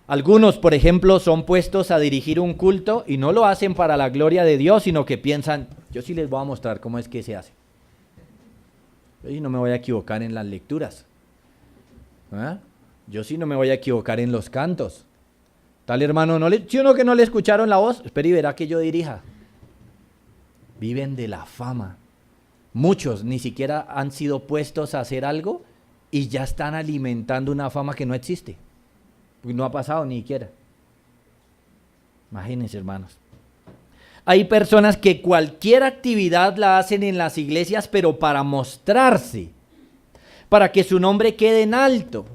Algunos, por ejemplo, son puestos a dirigir un culto y no lo hacen para la gloria de Dios, sino que piensan, yo sí les voy a mostrar cómo es que se hace. Y no me voy a equivocar en las lecturas. Yo sí no me voy a equivocar en los cantos. Tal hermano, si uno que no le escucharon la voz, espere y verá que yo dirija. Viven de la fama. Muchos ni siquiera han sido puestos a hacer algo y ya están alimentando una fama que no existe. No ha pasado ni siquiera. Imagínense, hermanos. Hay personas que cualquier actividad la hacen en las iglesias, pero para mostrarse, para que su nombre quede en alto.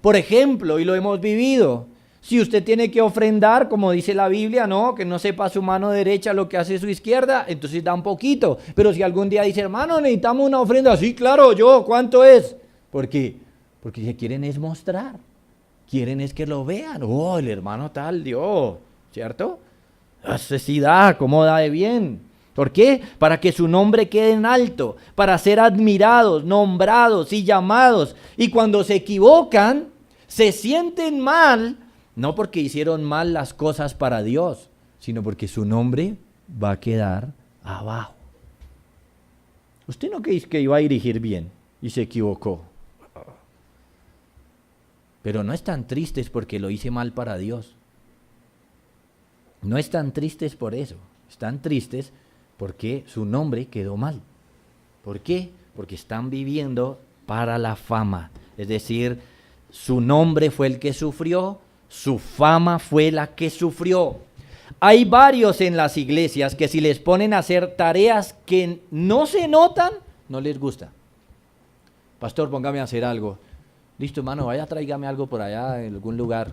Por ejemplo, y lo hemos vivido, Si usted tiene que ofrendar, como dice la Biblia, no, que no sepa su mano derecha lo que hace su izquierda, entonces da un poquito. Pero si algún día dice, hermano, necesitamos una ofrenda, sí, claro, yo, ¿cuánto es? ¿Por qué? Porque se quieren es mostrar, quieren es que lo vean. Oh, el hermano tal dio, ¿cierto? Ese sí da, ¿cómo da de bien? ¿Por qué? Para que su nombre quede en alto, para ser admirados, nombrados y llamados. Y cuando se equivocan, se sienten mal, no porque hicieron mal las cosas para Dios, sino porque su nombre va a quedar abajo. Usted no creí que iba a dirigir bien y se equivocó. Pero no están tristes porque lo hice mal para Dios. No están tristes por eso. Están tristes porque su nombre quedó mal. ¿Por qué? Porque están viviendo para la fama. Es decir, su nombre fue el que sufrió, su fama fue la que sufrió. Hay varios en las iglesias que si les ponen a hacer tareas que no se notan, no les gusta. Pastor, póngame a hacer algo. Listo, hermano, vaya, tráigame algo por allá en algún lugar.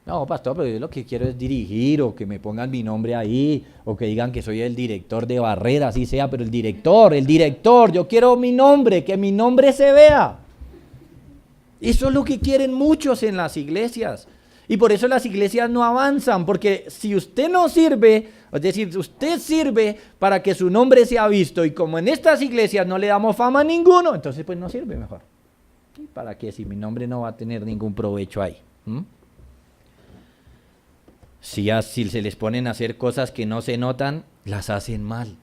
No, pastor, pero yo lo que quiero es dirigir, o que me pongan mi nombre ahí, o que digan que soy el director de Barrera, así sea, pero el director, yo quiero mi nombre, que mi nombre se vea. Eso es lo que quieren muchos en las iglesias. Y por eso las iglesias no avanzan, porque si usted no sirve, es decir, usted sirve para que su nombre sea visto, y como en estas iglesias no le damos fama a ninguno, entonces pues no sirve mejor. ¿Y para qué? Si mi nombre no va a tener ningún provecho ahí. Si se les ponen a hacer cosas que no se notan, las hacen mal.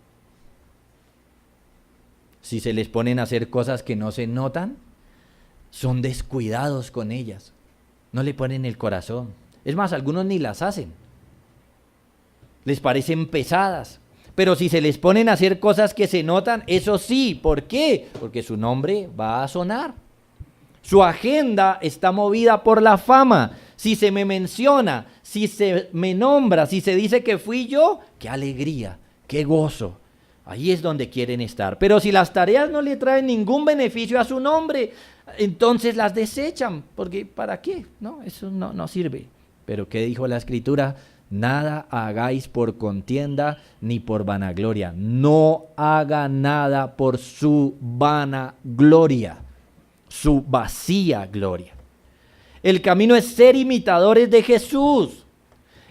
Si se les ponen a hacer cosas que no se notan, son descuidados con ellas. No le ponen el corazón. Es más, algunos ni las hacen. Les parecen pesadas. Pero si se les ponen a hacer cosas que se notan, eso sí. ¿Por qué? Porque su nombre va a sonar. Su agenda está movida por la fama. Si se me menciona, si se me nombra, si se dice que fui yo, qué alegría, qué gozo. Ahí es donde quieren estar. Pero si las tareas no le traen ningún beneficio a su nombre, entonces las desechan. Porque ¿para qué? No, eso no sirve. Pero ¿qué dijo la Escritura? Nada hagáis por contienda ni por vanagloria. No haga nada por su vanagloria, su vacía gloria. El camino es ser imitadores de Jesús.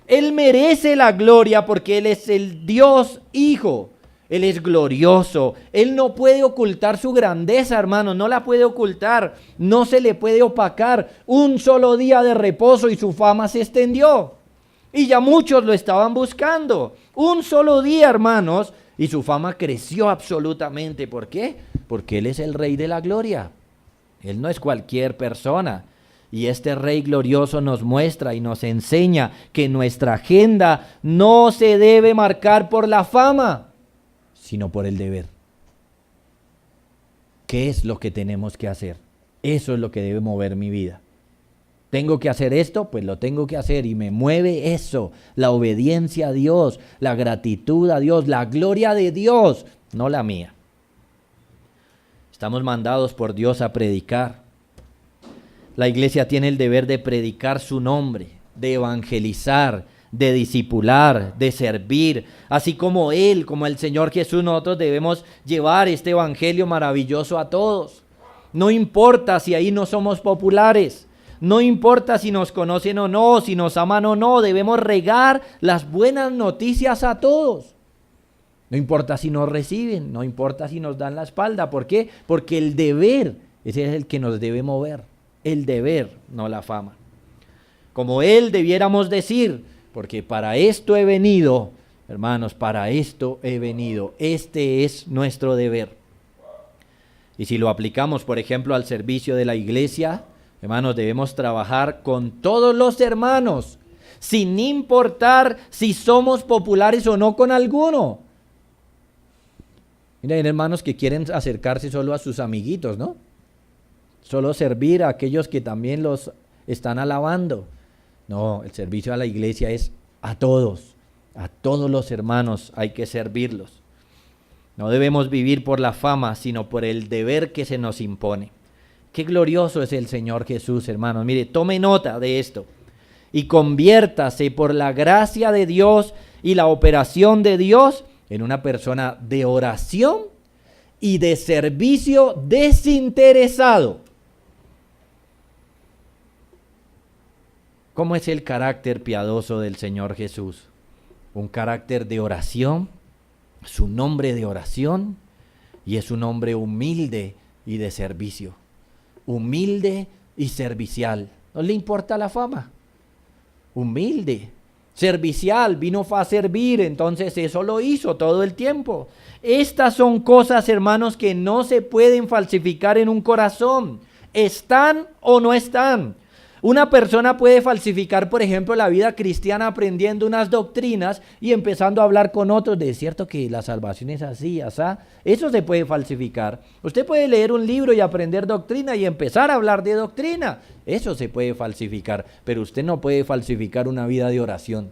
Él merece la gloria porque Él es el Dios Hijo. Él es glorioso. Él no puede ocultar su grandeza, hermano. No la puede ocultar. No se le puede opacar. Un solo día de reposo y su fama se extendió. Y ya muchos lo estaban buscando. Un solo día, hermanos, y su fama creció absolutamente. ¿Por qué? Porque Él es el Rey de la gloria. Él no es cualquier persona. Y este Rey glorioso nos muestra y nos enseña que nuestra agenda no se debe marcar por la fama, sino por el deber. ¿Qué es lo que tenemos que hacer? Eso es lo que debe mover mi vida. ¿Tengo que hacer esto? Pues lo tengo que hacer y me mueve eso, la obediencia a Dios, la gratitud a Dios, la gloria de Dios, no la mía. Estamos mandados por Dios a predicar. La iglesia tiene el deber de predicar su nombre, de evangelizar, de discipular, de servir, así como Él, como el Señor Jesús, nosotros debemos llevar este evangelio maravilloso a todos. No importa si ahí no somos populares, no importa si nos conocen o no, si nos aman o no, debemos regar las buenas noticias a todos. No importa si nos reciben, no importa si nos dan la espalda. ¿Por qué? Porque el deber, ese es el que nos debe mover. El deber, no la fama. Como Él debiéramos decir, porque para esto he venido, hermanos, para esto he venido. Este es nuestro deber. Y si lo aplicamos, por ejemplo, al servicio de la iglesia, hermanos, debemos trabajar con todos los hermanos, sin importar si somos populares o no con alguno. Miren, hermanos que quieren acercarse solo a sus amiguitos, ¿no? Solo servir a aquellos que también los están alabando. No, el servicio a la iglesia es a todos los hermanos hay que servirlos. No debemos vivir por la fama, sino por el deber que se nos impone. Qué glorioso es el Señor Jesús, hermanos. Mire, tome nota de esto. y conviértase por la gracia de Dios y la operación de Dios en una persona de oración y de servicio desinteresado. ¿Cómo es el carácter piadoso del Señor Jesús? Un carácter de oración, su nombre de oración, y es un hombre humilde y de servicio. Humilde y servicial. No le importa la fama. Humilde, servicial, vino a servir, entonces eso lo hizo todo el tiempo. Estas son cosas, hermanos, que no se pueden falsificar en un corazón. ¿Están o no están? Una persona puede falsificar, por ejemplo, la vida cristiana aprendiendo unas doctrinas y empezando a hablar con otros de cierto que la salvación es así, asá. Eso se puede falsificar. Usted puede leer un libro y aprender doctrina y empezar a hablar de doctrina. Eso se puede falsificar, pero usted no puede falsificar una vida de oración.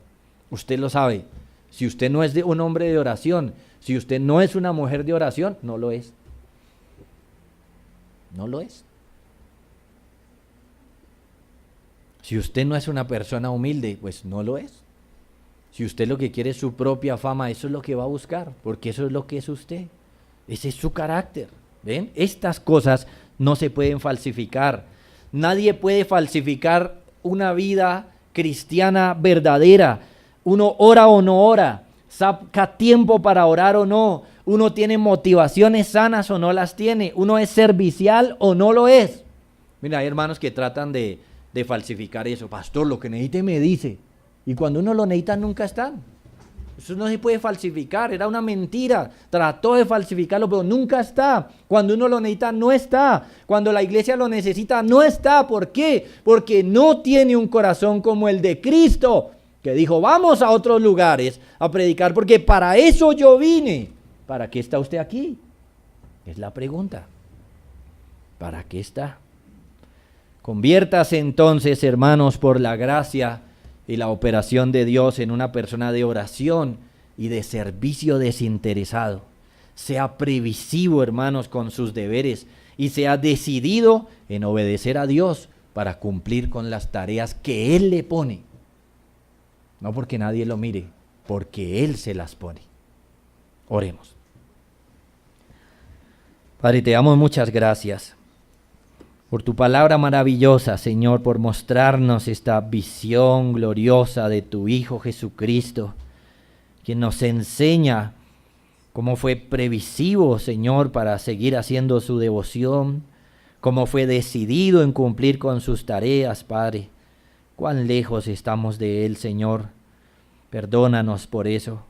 Usted lo sabe. Si usted no es un hombre de oración, si usted no es una mujer de oración, no lo es. No lo es. Si usted no es una persona humilde, pues no lo es. Si usted lo que quiere es su propia fama, eso es lo que va a buscar, porque eso es lo que es usted. Ese es su carácter. ¿Ven? Estas cosas no se pueden falsificar. Nadie puede falsificar una vida cristiana verdadera. Uno ora o no ora, saca tiempo para orar o no. Uno tiene motivaciones sanas o no las tiene. Uno es servicial o no lo es. Mira, hay hermanos que tratan de falsificar eso. Pastor, lo que necesite me dice. Y cuando uno lo necesita nunca están. Eso no se puede falsificar, era una mentira. Trató de falsificarlo, pero nunca está. Cuando uno lo necesita, no está. Cuando la iglesia lo necesita, no está. ¿Por qué? Porque no tiene un corazón como el de Cristo, que dijo, vamos a otros lugares a predicar, porque para eso yo vine. ¿Para qué está usted aquí? Es la pregunta. ¿Para qué está? Conviértase entonces, hermanos, por la gracia y la operación de Dios en una persona de oración y de servicio desinteresado. Sea previsivo, hermanos, con sus deberes y sea decidido en obedecer a Dios para cumplir con las tareas que Él le pone. No porque nadie lo mire, porque Él se las pone. Oremos. Padre, te damos muchas gracias por tu palabra maravillosa, Señor, por mostrarnos esta visión gloriosa de tu Hijo Jesucristo, quien nos enseña cómo fue previsivo, Señor, para seguir haciendo su devoción, cómo fue decidido en cumplir con sus tareas, Padre. Cuán lejos estamos de Él, Señor. Perdónanos por eso.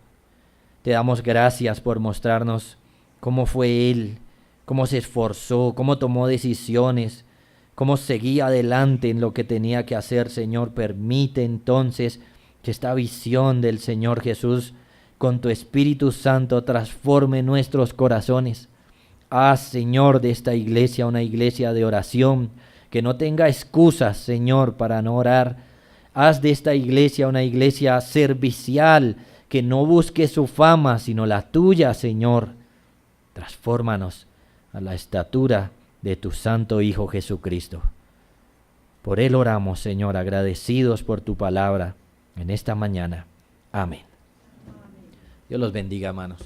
Te damos gracias por mostrarnos cómo fue Él, cómo se esforzó, cómo tomó decisiones, cómo seguía adelante en lo que tenía que hacer, Señor. Permite entonces que esta visión del Señor Jesús con tu Espíritu Santo transforme nuestros corazones. Haz, Señor, de esta iglesia una iglesia de oración, que no tenga excusas, Señor, para no orar. Haz de esta iglesia una iglesia servicial, que no busque su fama, sino la tuya, Señor. Transfórmanos a la estatura de tu Santo Hijo Jesucristo. Por Él oramos, Señor, agradecidos por tu palabra en esta mañana. Amén. Dios los bendiga, hermanos.